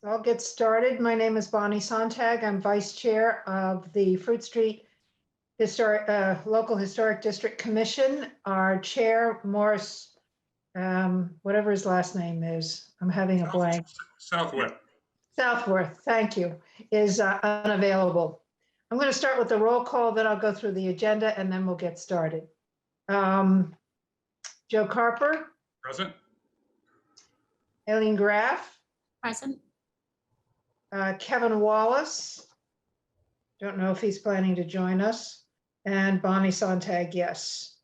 I'll get started. My name is Bonnie Sontag. I'm Vice Chair of the Fruit Street Local Historic District Commission. Our Chair, Morris, whatever his last name is, I'm having a blank. Southworth. Southworth, thank you, is unavailable. I'm going to start with the roll call, then I'll go through the agenda, and then we'll get started. Joe Carper. Present. Aileen Graff. Present. Kevin Wallace. Don't know if he's planning to join us. And Bonnie Sontag, yes.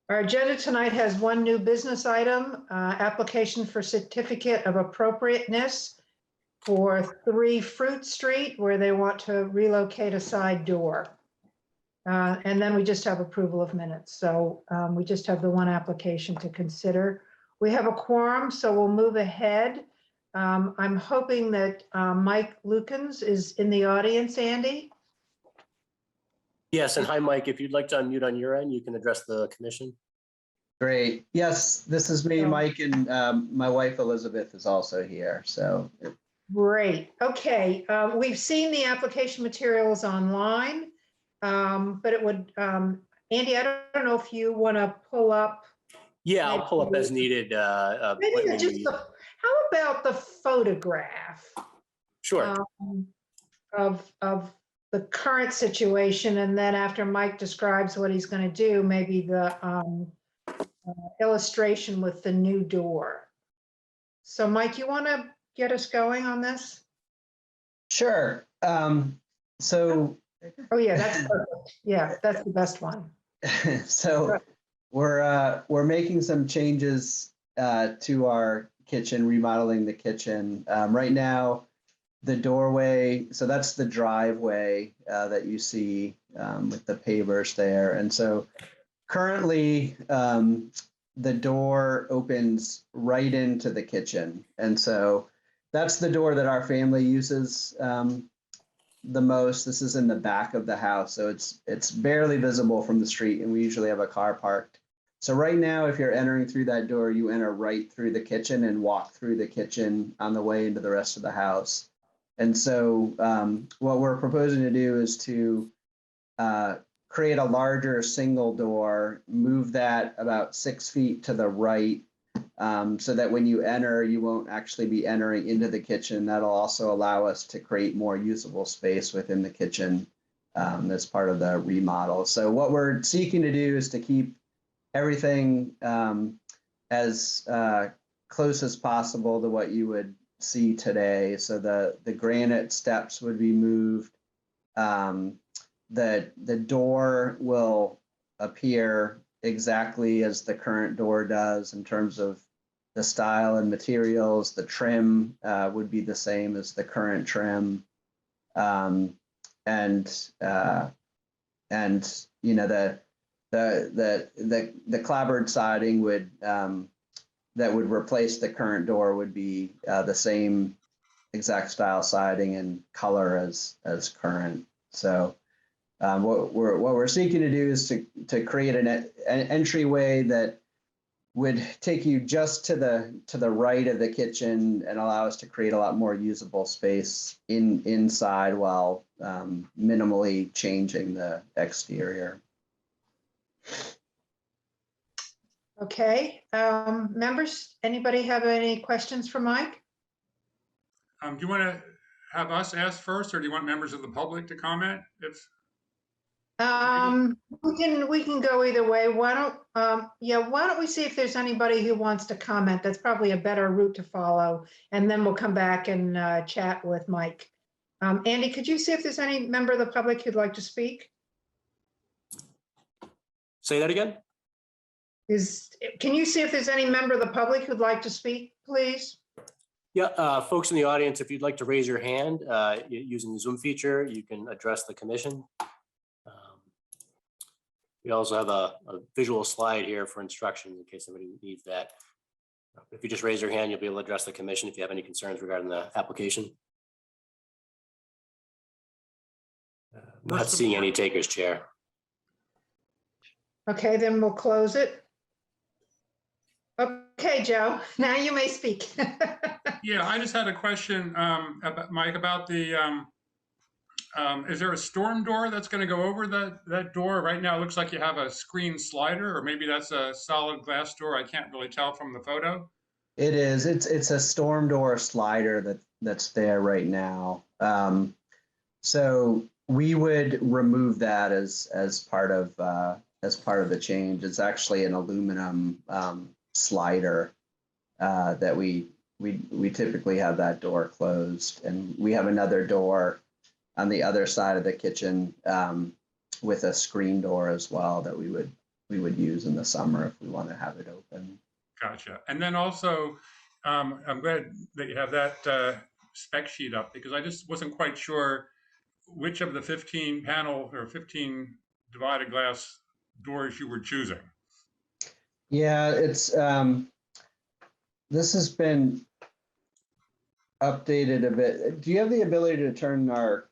Our agenda tonight has one new business item, application for certificate of appropriateness for 3 Fruit Street, where they want to relocate a side door. And then we just have approval of minutes. So we just have the one application to consider. We have a quorum, so we'll move ahead. I'm hoping that Mike Lukens is in the audience, Andy. Yes, and hi, Mike. If you'd like to unmute on your end, you can address the commission. Great. Yes, this is me, Mike, and my wife Elizabeth is also here. So Great. Okay. We've seen the application materials online, but it would, Andy, I don't know if you want to pull up. Yeah, I'll pull up as needed. Maybe just how about the photograph? Sure. Of the current situation, and then after Mike describes what he's going to do, maybe the illustration with the new door. So Mike, you want to get us going on this? sure. So Oh yeah, that's perfect. Yeah, that's the best one. so we're making some changes to our kitchen, remodeling the kitchen. Right now, the doorway, so that's the driveway that you see with the pavers there. And so currently, the door opens right into the kitchen. And so that's the door that our family uses the most. This is in the back of the house, so it's barely visible from the street, and we usually have a car parked. So right now, if you're entering through that door, you enter right through the kitchen and walk through the kitchen on the way into the rest of the house. And so what we're proposing to do is to create a larger single door, move that about 6 feet to the right, so that when you enter, you won't actually be entering into the kitchen. That'll also allow us to create more usable space within the kitchen as part of the remodel. So what we're seeking to do is to keep everything as close as possible to what you would see today. So the granite steps would be moved. The door will appear exactly as the current door does in terms of the style and materials. The trim would be the same as the current trim, and you know the clapboard siding would that would replace the current door would be the same exact style siding and color as current. So what we're seeking to do is to create an entryway that would take you just to the right of the kitchen and allow us to create a lot more usable space inside while minimally changing the exterior. Okay, members, anybody have any questions for Mike? Do you want to have us ask first, or do you want members of the public to comment? We can go either way. Why don't we see if there's anybody who wants to comment? That's probably a better route to follow, and then we'll come back and chat with Mike. Andy, could you see if there's any member of the public who'd like to speak? Say that again? Can you see if there's any member of the public who'd like to speak, please? Yeah, folks in the audience, if you'd like to raise your hand using the Zoom feature, you can address the commission. We also have a visual slide here for instructions in case somebody needs that. If you just raise your hand, you'll be able to address the commission if you have any concerns regarding the application. I'm not seeing any takers, Chair. Okay, then we'll close it. Okay, Joe, now you may speak. Yeah, I just had a question, about, Mike, about is there a storm door that's going to go over that door? Right now, it looks like you have a screen slider, or maybe that's a solid glass door. I can't really tell from the photo. It is. It's a storm door slider that's there right now. So we would remove that as part of the change. It's actually an aluminum slider that we typically have that door closed, and we have another door on the other side of the kitchen with a screen door as well that we would use in the summer if we want to have it open. Gotcha. And then also, I'm glad that you have that spec sheet up, because I just wasn't quite sure which of the 15 panel or 15 divided glass doors you were choosing. Yeah, it's this has been updated a bit. Do you have the ability to turn our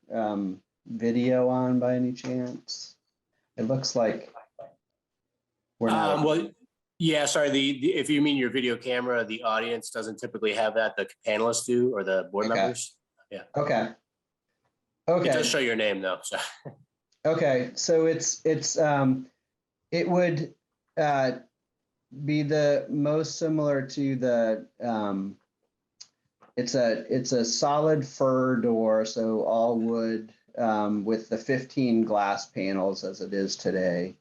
video on by any chance? It looks like we're not. Well, yeah, sorry, if you mean your video camera, the audience doesn't typically have that, the panelists do, or the board Okay. members. Okay. It Okay. does show your name though, so. Okay. So it would be the most similar to the it's a solid fir door, so all wood with the 15 glass panels as it is today.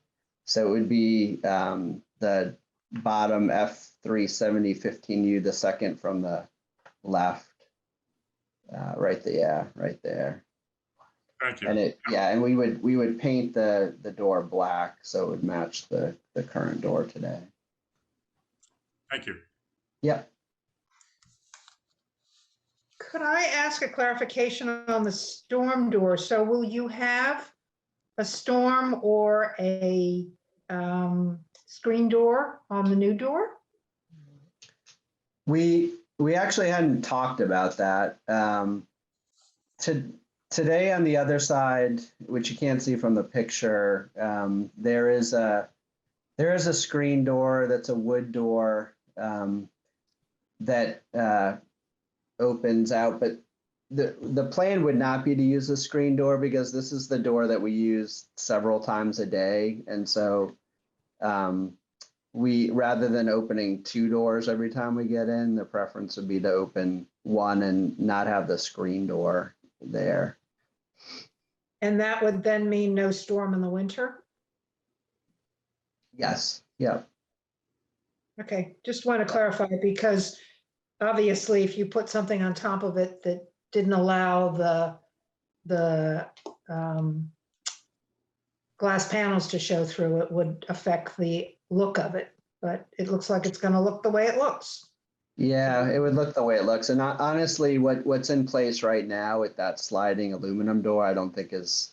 So it would be the bottom F370 15U, the second from the left, right there, yeah, right there. Thank you. And we would paint the door black so it would match the current door today. Thank you. Yep. Could I ask a clarification on the storm door? So will you have a storm or a screen door on the new door? We actually hadn't talked about that. Today on the other side, which you can't see from the picture, there is a screen door that's a wood door that opens out, but the plan would not be to use a screen door because this is the door that we use several times a day, and so we, rather than opening two doors every time we get in, the preference would be to open one and not have the screen door there. And that would then mean no storm in the winter? Yes. Yep. Okay, just want to clarify, because obviously if you put something on top of it that didn't allow the glass panels to show through, it would affect the look of it, but it looks like it's going to look the way it looks. Yeah, it would look the way it looks. And honestly, what's in place right now with that sliding aluminum door, I don't think that's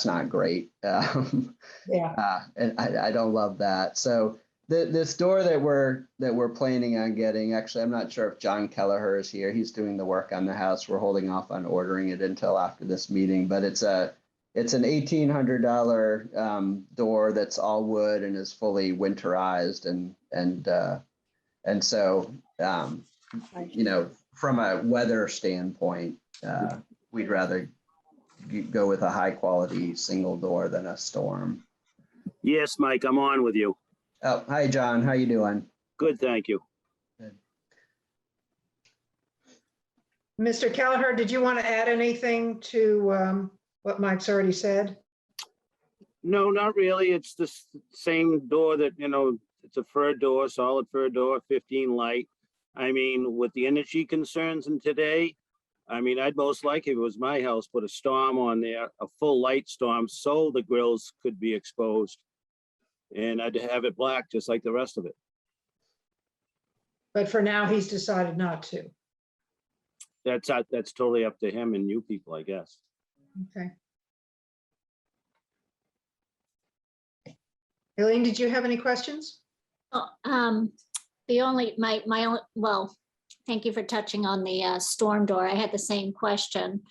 not great. Yeah. And I don't love that. So this door that we're planning on getting, actually, I'm not sure if John Kelleher is here. He's doing the work on the house. We're holding off on ordering it until after this meeting, but it's an $1,800 door that's all wood and is fully winterized, and so from a weather standpoint, we'd rather go with a high quality single door than a storm. Yes, Mike, I'm on with you. Oh, hi, John. How you doing? Good, thank you. Mr. Kelleher, did you want to add anything to what Mike's already said? No, not really. It's the same door that, it's a fir door, solid fir door, 15 light. I mean, with the energy concerns in today, I'd most like, if it was my house, put a storm on there, a full light storm, so the grills could be exposed. And I'd have it black just like the rest of it. But for now, he's decided not to. That's totally up to him and you people, I guess. Okay. Elaine, did you have any questions? Thank you for touching on the storm door. I had the same question,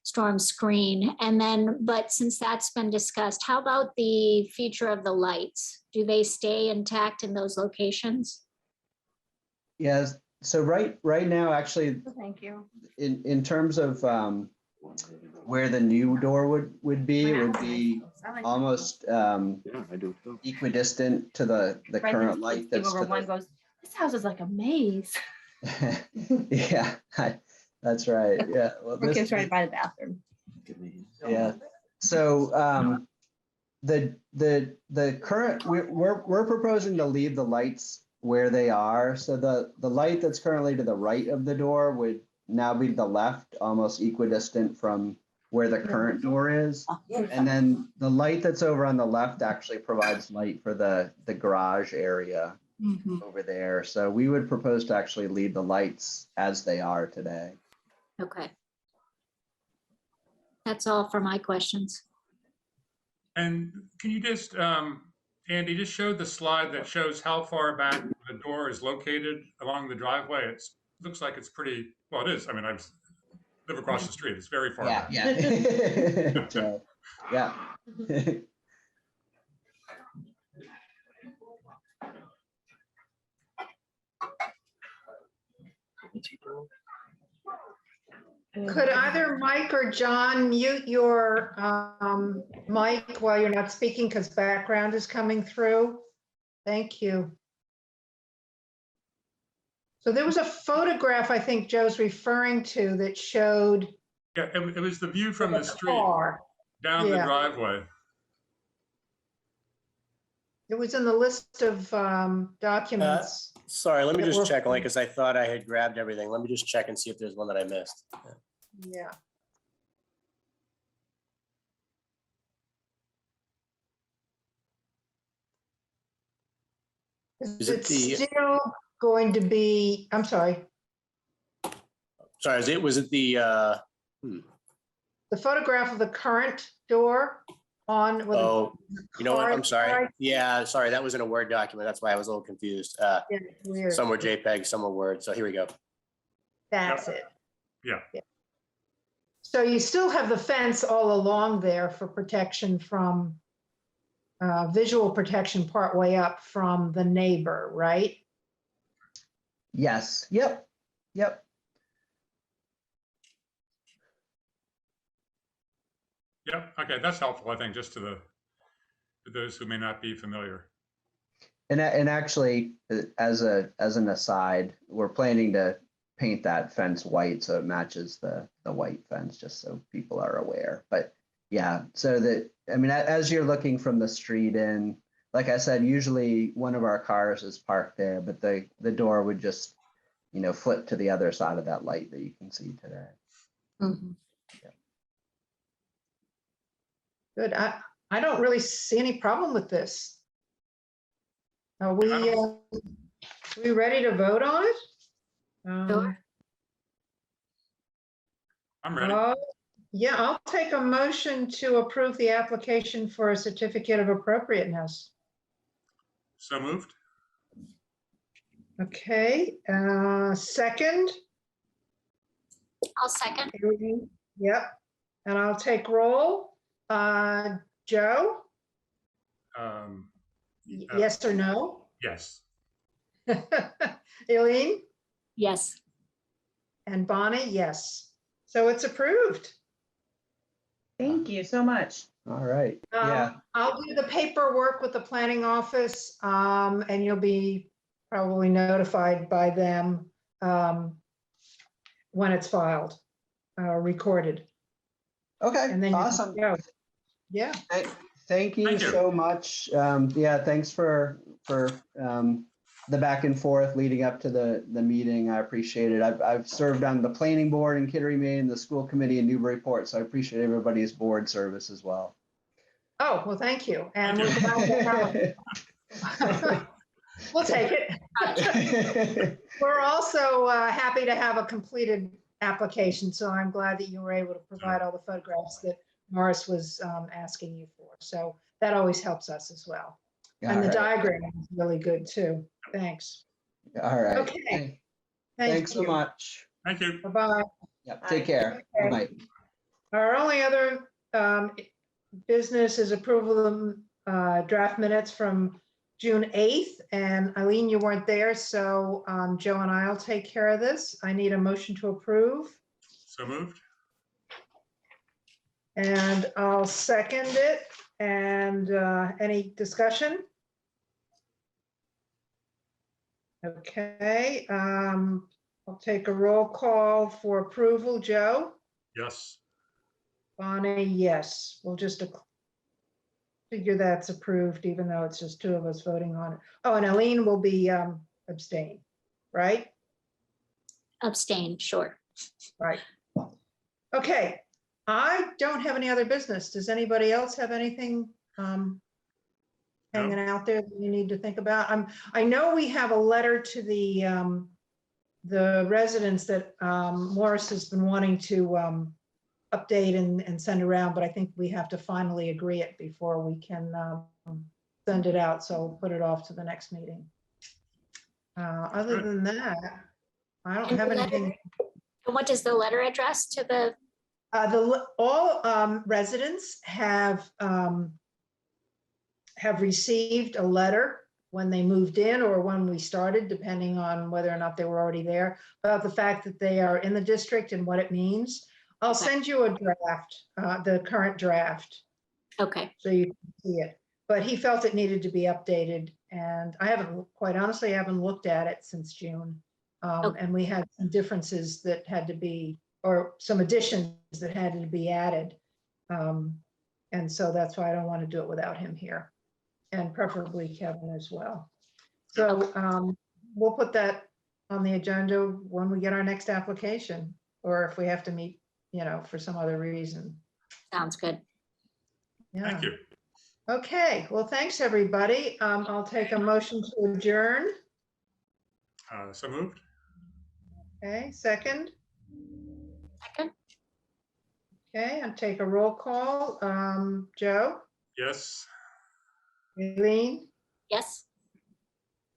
storm screen. And then, but since that's been discussed, how about the feature of the lights? Do they stay intact in those locations? Yes, so right now, actually, Thank you. in terms of where the new door would be, it would be almost Yeah, I do too. equidistant to the Right, current then light Steve that's over to one goes, this house is like a maze. yeah, that's right. Yeah. Well, Our this, kid's right by the bathroom. yeah. So the current we're proposing to leave the lights where they are. So the light that's currently to the right of the door would now be to the left, almost equidistant from where the current door is. And then the light that's over on the left actually provides light for the garage area Mhm. over there. So we would propose to actually leave the lights as they are today. Okay. That's all for my questions. And can you just, Andy, just show the slide that shows how far back the door is located along the driveway? It's, looks like it's pretty, well, it is. I mean, I live across the street. It's very far back. Yeah. So, yeah. Could either Mike or John mute your mic while you're not speaking because background is coming through? Thank you. So there was a photograph I think Joe's referring to that showed Yeah, it was the view from the street car. down the Yeah. driveway. It was in the list of documents. Sorry, let me That just were- check, only because I thought I had grabbed everything. Let me just check and see if there's one that I missed. Yeah. Is Is it it the- still going to be, I'm sorry, Sorry, was it the, the photograph of the current door on? with the oh, you know what? car I'm sorry. inside? Yeah, sorry, that was in a Word document. That's why I was a little confused. Yeah, it's weird. Some were JPEG, some were Word. So here we go. That's it. Yeah. So you still have the fence all along there for protection from, visual protection part way up from the neighbor, right? Yes. Yep. Yep. Yeah, okay, that's helpful, I think, just to those who may not be familiar. And actually, as an aside, we're planning to paint that fence white so it matches the white fence, just so people are aware. But yeah, so that, I mean, as you're looking from the street in, like I said, usually one of our cars is parked there, but the door would just, flip to the other side of that light that you can see today. Mhm. Good. I don't really see any problem with this. Are we ready to vote on it? Sure. I'm ready. Yeah, I'll take a motion to approve the application for a certificate of appropriateness. So moved? Okay, second. I'll second. Yep, and I'll take roll. Joe, Um, yes or no? Yes. Eileen Yes. and Bonnie, yes. So it's approved. Thank you so much. All right. Yeah. I'll do the paperwork with the planning office, and you'll be probably notified by them when it's filed, recorded. Okay. And then you can Awesome. go. Yeah, Thank you Thank you. so much. Yeah, thanks for the back and forth leading up to the meeting. I appreciate it. I've served on the planning board in Kittery, Maine, the school committee in Newburyport, so I appreciate everybody's board service as well. oh, well, thank you. And we're glad to have- we'll take it. We're also happy to have a completed application, so I'm glad that you were able to provide all the photographs that Morris was asking you for. So that always helps us as well. And All the right. diagram is really good too. Thanks. All right. Okay. Thanks so you. much. Thank you. Bye-bye. Yep. Take care. Okay. Bye. Our only other business is approval of draft minutes from June 8th, and Eileen, you weren't there, so Joe and I'll take care of this. I need a motion to approve, So moved. and I'll second it. And any discussion? Okay, I'll take a roll call for approval. Joe? Yes. Bonnie, yes. We'll just figure that's approved, even though it's just two of us voting on it. Oh, and Eileen will be abstain, right? Abstain, sure. Right. Okay, I don't have any other business. Does anybody else have anything hanging out there that you need to think about? I know we have a letter to the residents that Morris has been wanting to update and send around, but I think we have to finally agree it before we can send it out. So we'll put it off to the next meeting. Other than that, I don't have anything. And what is the letter address to the, All residents have received a letter when they moved in or when we started, depending on whether or not they were already there, about the fact that they are in the district and what it means. I'll Okay. send you a draft, the current draft, okay, so you can see it. But he felt it needed to be updated, and I haven't, quite honestly, I haven't looked at it since June. Okay. And we had some differences that had to be, or some additions that had to be added. And so that's why I don't want to do it without him here, and preferably Kevin as well. So we'll put that on the agenda when we get our next application, or if we have to meet, for some other reason. sounds good. Yeah. Thank you. Okay, well, thanks, everybody. I'll take a motion to adjourn. So moved. Okay, second. Second, Okay, I'll take a roll call. Joe, Yes. Eileen, yes.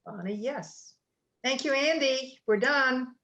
Bonnie, yes. Thank you, Andy. We're done.